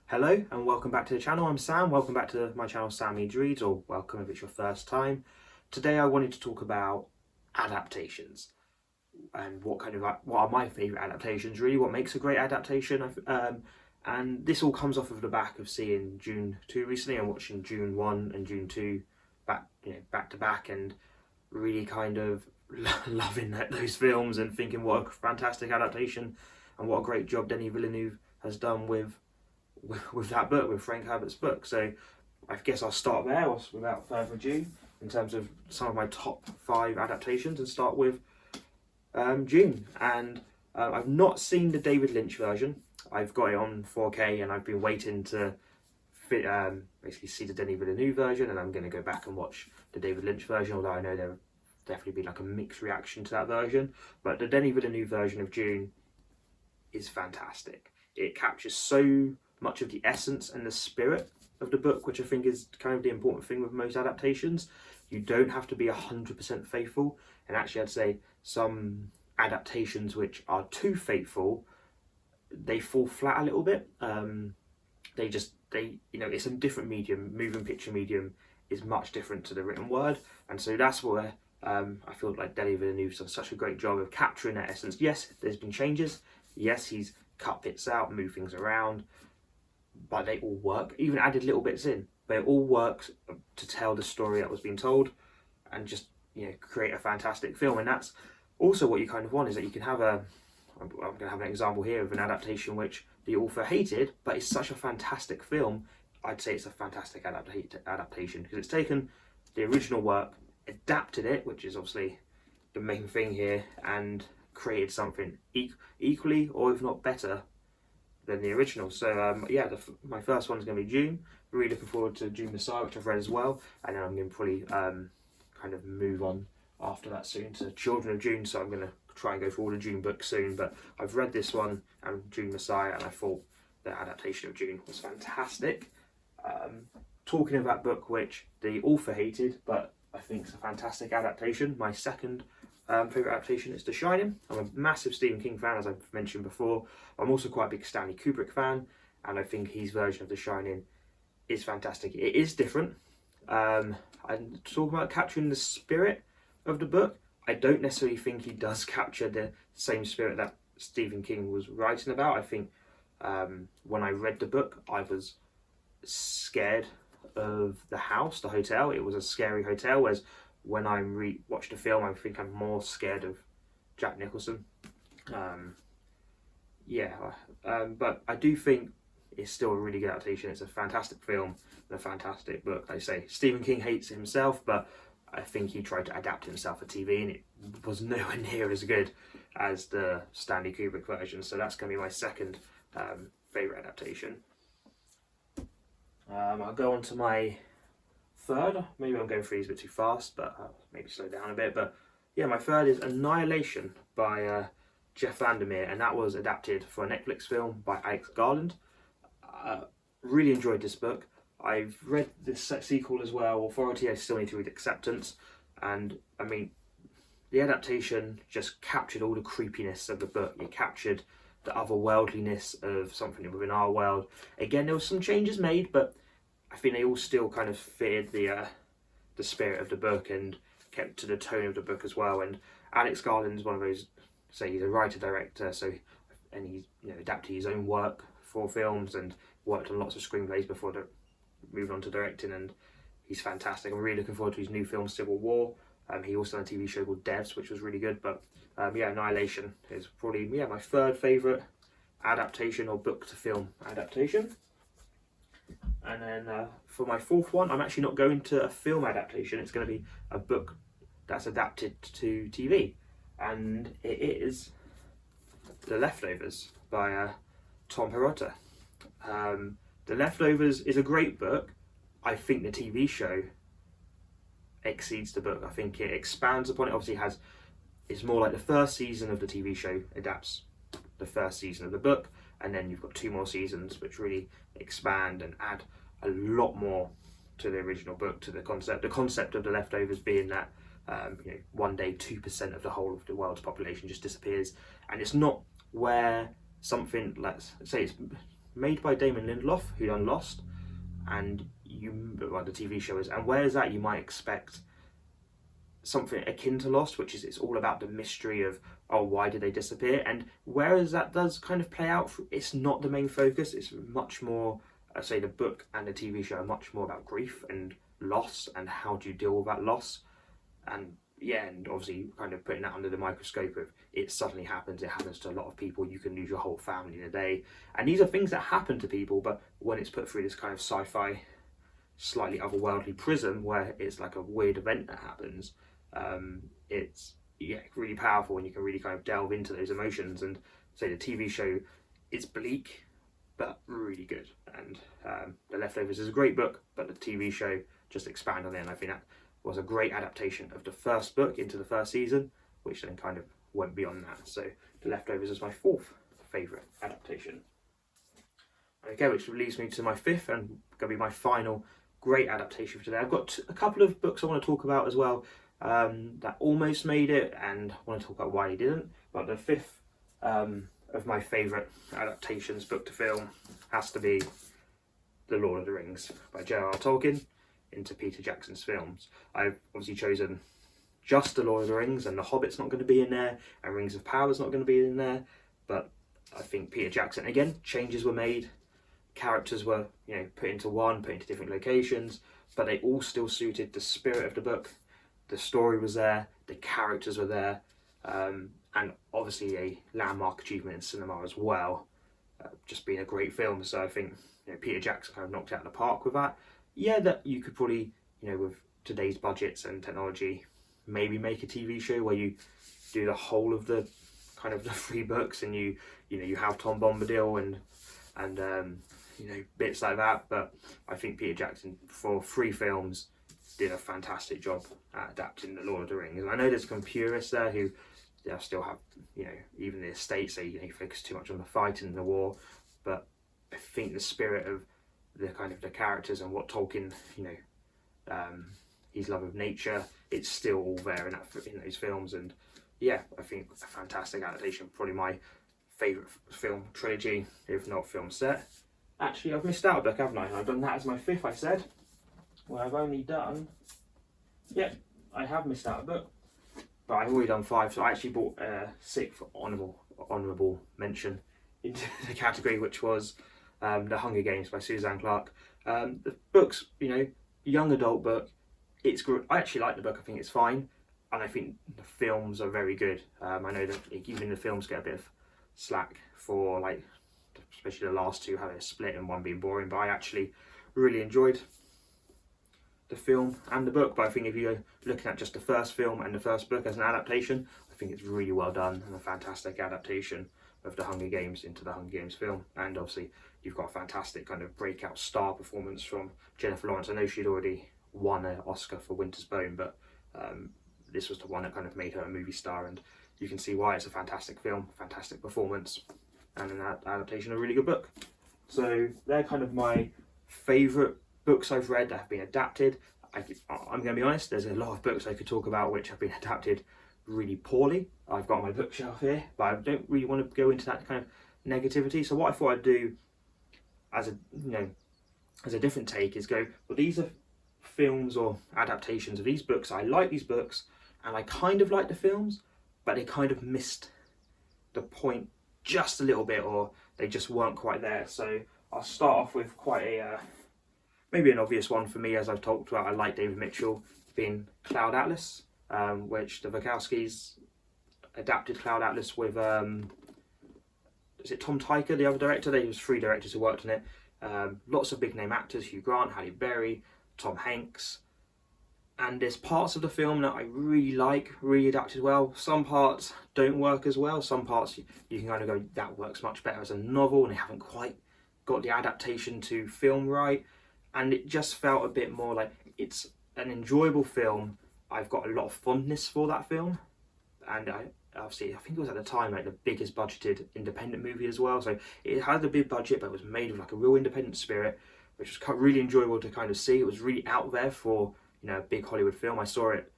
Hello and welcome back to the channel. I'm Sam. Welcome back to my channel, Sam Needs Reads, or welcome if it's your first time. Today I wanted to talk about adaptations and what are my favourite adaptations. Really, what makes a great adaptation. And this all comes off of the back of seeing Dune 2 recently and watching Dune 1 and Dune 2 back to back, and really kind of loving those films and thinking what a fantastic adaptation and what a great job Denis Villeneuve has done with that book, with Frank Herbert's book. So I guess I'll start there without further ado in terms of some of my top 5 adaptations, and start with Dune. And I've not seen the David Lynch version. I've got it on 4K and I've been waiting to basically see the Denis Villeneuve version, and I'm going to go back and watch the David Lynch version, although I know there will definitely be like a mixed reaction to that version. But the Denis Villeneuve version of Dune is fantastic. It captures so much of the essence and the spirit of the book, which I think is kind of the important thing with most adaptations. You don't have to be 100% faithful, and actually I'd say some adaptations which are too faithful, they fall flat a little bit. It's a different medium. Moving picture medium is much different to the written word, and so that's where I feel like Denis Villeneuve's done such a great job of capturing that essence. Yes, there's been changes. Yes, he's cut bits out, moved things around, but they all work. Even added little bits in, but it all works to tell the story that was being told, and just create a fantastic film. And that's also what you kind of want, is that you can have I'm going to have an example here of an adaptation which the author hated, but it's such a fantastic film. I'd say it's a fantastic adaptation because it's taken the original work, adapted it, which is obviously the main thing here, and created something equally or if not better than the original. So my first one is going to be Dune. Really looking forward to Dune Messiah, which I've read as well, and then I'm going to probably kind of move on after that soon to Children of Dune. So I'm going to try and go through all the Dune books soon, but I've read this one and Dune Messiah, and I thought the adaptation of Dune was fantastic. Talking of that book which the author hated, but I think it's a fantastic adaptation, my second favourite adaptation is The Shining. I'm a massive Stephen King fan, as I've mentioned before. I'm also quite a big Stanley Kubrick fan, and I think his version of The Shining is fantastic. It is different. And talking about capturing the spirit of the book, I don't necessarily think he does capture the same spirit that Stephen King was writing about. I think when I read the book, I was scared of the house, the hotel. It was a scary hotel, whereas when I watched the film, I think I'm more scared of Jack Nicholson. But I do think it's still a really good adaptation. It's a fantastic film and a fantastic book. Like I say, Stephen King hates it himself, but I think he tried to adapt himself for TV, and it was nowhere near as good as the Stanley Kubrick version. So that's going to be my second favourite adaptation. I'll go on to my third. Maybe I'm going through these a bit too fast, but I'll maybe slow down a bit. But yeah, my third is Annihilation by Jeff Vandermeer, and that was adapted for a Netflix film by Alex Garland. Really enjoyed this book. I've read this sequel as well, Authority. I still need to read Acceptance, and I mean, the adaptation just captured all the creepiness of the book. It captured the otherworldliness of something within our world. Again, there were some changes made, but I think they all still kind of fitted the spirit of the book and kept to the tone of the book as well. And Alex Garland's one of those, say he's a writer director, and he's adapted his own work for films and worked on lots of screenplays before moved on to directing, and he's fantastic. I'm really looking forward to his new film Civil War. He also done a TV show called Devs, which was really good. But Annihilation is probably my third favourite adaptation or book to film adaptation. And then for my fourth one, I'm actually not going to a film adaptation. It's going to be a book that's adapted to TV, and it is The Leftovers by Tom Perrotta. The Leftovers is a great book. I think the TV show exceeds the book. I think it expands upon it. Obviously, it's more like the first season of the TV show adapts the first season of the book, and then you've got 2 more seasons which really expand and add a lot more to the original book, to the concept. The concept of The Leftovers being that one day 2% of the whole of the world's population just disappears, and it's not where something, let's say it's made by Damon Lindelof, who done Lost, and the TV show is. And whereas that you might expect something akin to Lost, which is it's all about the mystery of, oh, why did they disappear? And whereas that does kind of play out, it's not the main focus. It's much more, I say, the book and the TV show are much more about grief and loss and how do you deal with that loss. And yeah, and obviously kind of putting that under the microscope of it suddenly happens. It happens to a lot of people. You can lose your whole family in a day. And these are things that happen to people, but when it's put through this kind of sci-fi, slightly otherworldly prism where it's like a weird event that happens, it's really powerful, and you can really kind of delve into those emotions. And say the TV show, it's bleak but really good, and The Leftovers is a great book, but the TV show just expanded on it, and I think that was a great adaptation of the first book into the first season, which then kind of went beyond that. So The Leftovers is my fourth favourite adaptation. Okay, which leads me to my fifth and going to be my final great adaptation for today. I've got a couple of books I want to talk about as well that almost made it, and I want to talk about why they didn't. But the fifth of my favourite adaptations, book to film, has to be The Lord of the Rings by J.R.R. Tolkien into Peter Jackson's films. I've obviously chosen just The Lord of the Rings, and The Hobbit's not going to be in there, and Rings of Power's not going to be in there, but I think Peter Jackson, again, changes were made, characters were put into different locations, but they all still suited the spirit of the book. The story was there, the characters were there, and obviously a landmark achievement in cinema as well, just being a great film. So I think Peter Jackson kind of knocked it out of the park with that. Yeah, that you could probably, with today's budgets and technology, maybe make a TV show where you do the whole of the kind of the 3 books, and you have Tom Bombadil and bits like that. But I think Peter Jackson, for 3 films, did a fantastic job at adapting The Lord of the Rings. And I know there's some purists there who still have, even the estates say focus too much on the fighting and the war, but I think the spirit of the kind of the characters and what Tolkien, his love of nature, it's still all there in those films. And yeah, I think a fantastic adaptation, probably my favourite film trilogy, if not film set. Actually, I've missed out a book, haven't I? I've done that as my 5th, I said. Well, I've only done... Yeah, I have missed out a book. But I've already done 5, so I actually bought a 6th honourable mention into the category, which was The Hunger Games by Suzanne Clarke. The book's, young adult book. It's good. I actually like the book. I think it's fine. And I think the films are very good. I know that even the films get a bit of slack for, especially the last 2 having a split and one being boring, but I actually really enjoyed the film and the book. But I think if you're looking at just the first film and the first book as an adaptation, I think it's really well done and a fantastic adaptation of The Hunger Games into the Hunger Games film. And obviously you've got a fantastic kind of breakout star performance from Jennifer Lawrence. I know she'd already won an Oscar for Winter's Bone, but this was the one that kind of made her a movie star, and you can see why. It's a fantastic film, fantastic performance, and an adaptation of a really good book. So they're kind of my favourite books I've read that have been adapted. I'm going to be honest, there's a lot of books I could talk about which have been adapted really poorly. I've got my bookshelf here, but I don't really want to go into that kind of negativity. So what I thought I'd do as a different take is go, well, these are films or adaptations of these books. I like these books and I kind of like the films, but they kind of missed the point just a little bit, or they just weren't quite there. So I'll start off with quite a maybe an obvious one for me, as I've talked about. I like David Mitchell being Cloud Atlas, which the Wachowskis adapted Cloud Atlas with is it Tom Tykwer, the other director? There was 3 directors who worked on it. Lots of big name actors: Hugh Grant, Halle Berry, Tom Hanks. And there's parts of the film that I really like, really adapted well. Some parts don't work as well. Some parts you can kind of go, that works much better as a novel, and they haven't quite got the adaptation to film right. And it just felt a bit more like it's an enjoyable film. I've got a lot of fondness for that film. And I think it was at the time like the biggest budgeted independent movie as well. So it had a big budget, but it was made with like a real independent spirit, which was really enjoyable to kind of see. It was really out there for a big Hollywood film. I saw it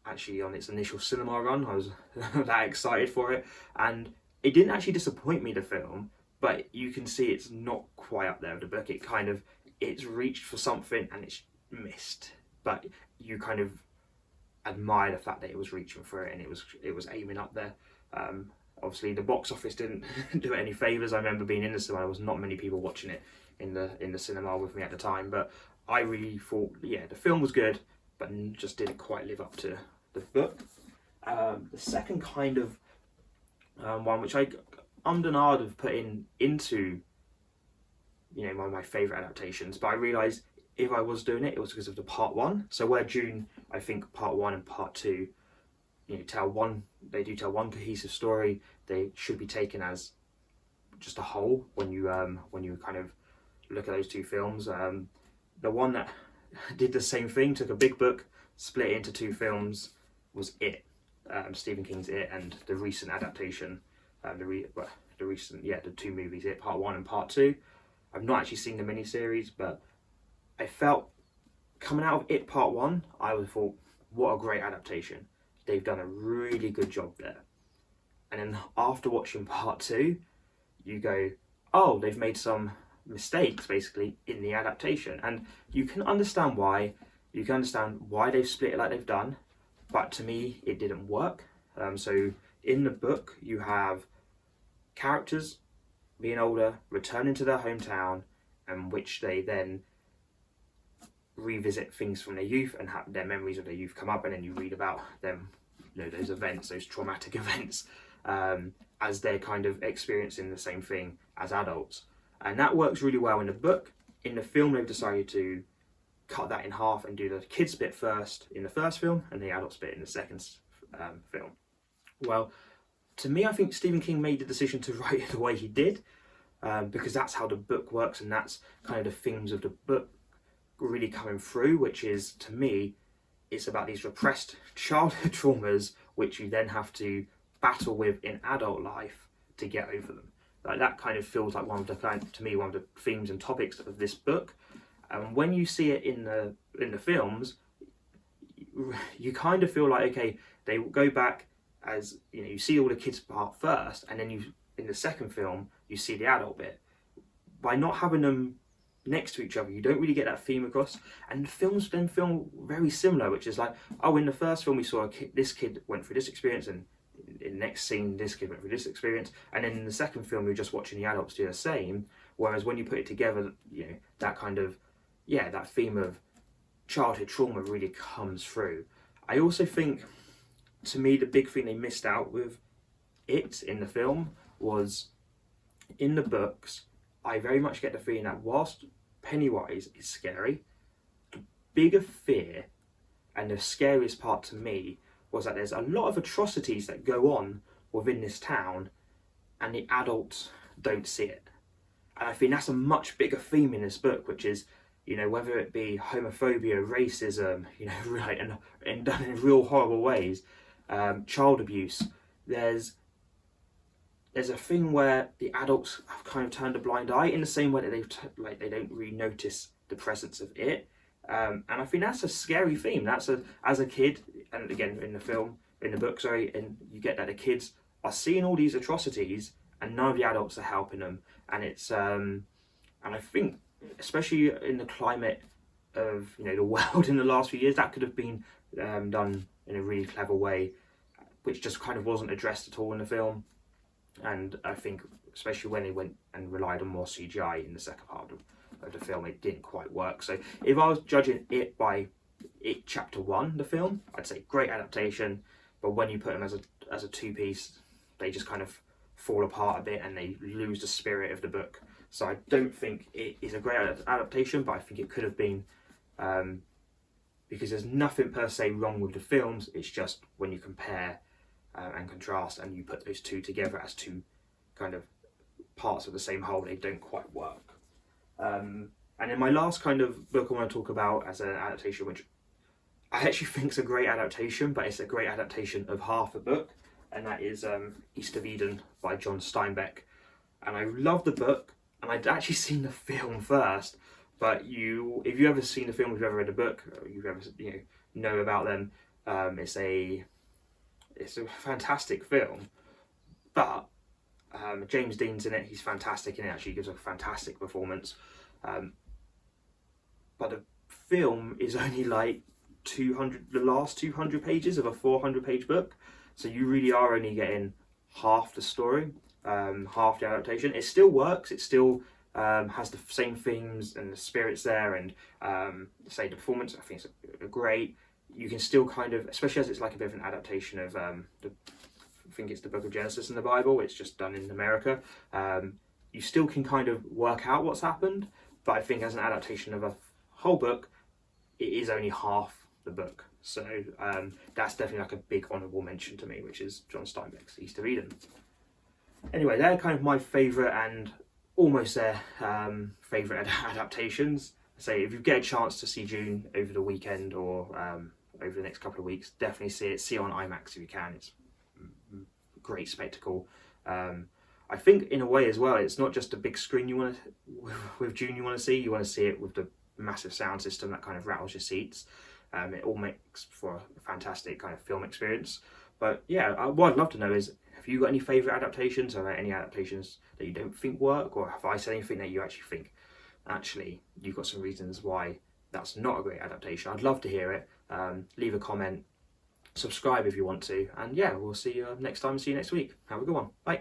actually on its initial cinema run. I was that excited for it, and it didn't actually disappoint me, the film, but you can see it's not quite up there with the book. It's reached for something and it's missed, but you kind of admire the fact that it was reaching for it and it was aiming up there. Obviously, the box office didn't do it any favors. I remember being in the cinema. There was not many people watching it in the cinema with me at the time, but I really thought, yeah, the film was good, but just didn't quite live up to the book. The second kind of one which I ummed and ahed of putting into, you know, one of my favourite adaptations, but I realised if I was doing it, it was because of the part one. So where Dune, I think part one and part two, you know, they do tell one cohesive story. They should be taken as just a whole when you kind of look at those two films. The one that did the same thing, took a big book, split it into two films, was It, Stephen King's It, and the recent adaptation, the two movies, It Part 1 and Part 2. I've not actually seen the miniseries, but I felt coming out of It Part 1, I would have thought, what a great adaptation. They've done a really good job there. And then after watching Part 2, you go, oh, they've made some mistakes basically in the adaptation. And you can understand why. You can understand why they've split it like they've done. But to me, it didn't work. So in the book, you have characters being older, returning to their hometown, and which they then revisit things from their youth and have their memories of their youth come up, and then you read about them, you know, those events, those traumatic events, as they're kind of experiencing the same thing as adults. And that works really well in the book. In the film, they've decided to cut that in half and do the kids bit first in the first film and the adults bit in the second film. Well, to me, I think Stephen King made the decision to write it the way he did, because that's how the book works, and that's kind of the themes of the book really coming through, which is, to me, it's about these repressed childhood traumas which you then have to battle with in adult life to get over them. Like, that kind of feels like one of the themes and topics of this book. And when you see it in the films, you kind of feel like, okay, they go back as, you know, you see all the kids part first, and then in the second film you see the adult bit. By not having them next to each other, you don't really get that theme across. And the films then feel very similar, which is like, oh, in the first film we saw this kid went through this experience, and in the next scene this kid went through this experience, and then in the second film you're just watching the adults do the same. Whereas when you put it together, you know, that kind of, that theme of childhood trauma really comes through. I also think, to me, the big thing they missed out with it in the film was, in the books, I very much get the feeling that whilst Pennywise is scary, the bigger fear and the scariest part to me was that there's a lot of atrocities that go on within this town and the adults don't see it. And I think that's a much bigger theme in this book, which is, you know, whether it be homophobia, racism, you know, right, and done in real horrible ways, child abuse. There's a thing where the adults have kind of turned a blind eye in the same way that they don't really notice the presence of it. And I think that's a scary theme. As a kid, and again in the book, and you get that the kids are seeing all these atrocities and none of the adults are helping them. And it's and I think, especially in the climate of, you know, the world in the last few years, that could have been done in a really clever way, which just kind of wasn't addressed at all in the film. And I think, especially when they went and relied on more CGI in the second part of the film, it didn't quite work. So if I was judging it by it chapter 1, the film, I'd say great adaptation, but when you put them as a two-piece, they just kind of fall apart a bit and they lose the spirit of the book. So I don't think it is a great adaptation, but I think it could have been, because there's nothing per se wrong with the films. It's just when you compare and contrast and you put those two together as two kind of parts of the same whole, they don't quite work. And then my last kind of book I want to talk about as an adaptation, which I actually think is a great adaptation, but it's a great adaptation of half a book, and that is East of Eden by John Steinbeck. And I love the book, and I'd actually seen the film first, but if you've ever seen the film, if you've ever read the book, or you've ever know about them, it's a fantastic film. But James Dean's in it. He's fantastic in it. Actually, gives a fantastic performance. But the film is only like the last 200 pages of a 400-page book. So you really are only getting half the story, half the adaptation. It still works. It still has the same themes and the spirits there, and say the performance, I think it's great. You can still kind of, especially as it's like a bit of an adaptation of I think it's the Book of Genesis in the Bible. It's just done in America. You still can kind of work out what's happened, but I think as an adaptation of a whole book, it is only half the book. So that's definitely like a big honourable mention to me, which is John Steinbeck's East of Eden. Anyway, they're kind of my favourite and almost their favourite adaptations. So if you get a chance to see Dune over the weekend or over the next couple of weeks, definitely see it. See it on IMAX if you can. It's a great spectacle. I think in a way as well, it's not just a big screen you want to with Dune. You want to see it with the massive sound system that kind of rattles your seats. It all makes for a fantastic kind of film experience. But yeah, what I'd love to know is, have you got any favourite adaptations, or any adaptations that you don't think work, or have I said anything that you actually think actually you've got some reasons why that's not a great adaptation? I'd love to hear it. Leave a comment, subscribe if you want to, and yeah, we'll see you next time. See you next week. Have a good one. Bye.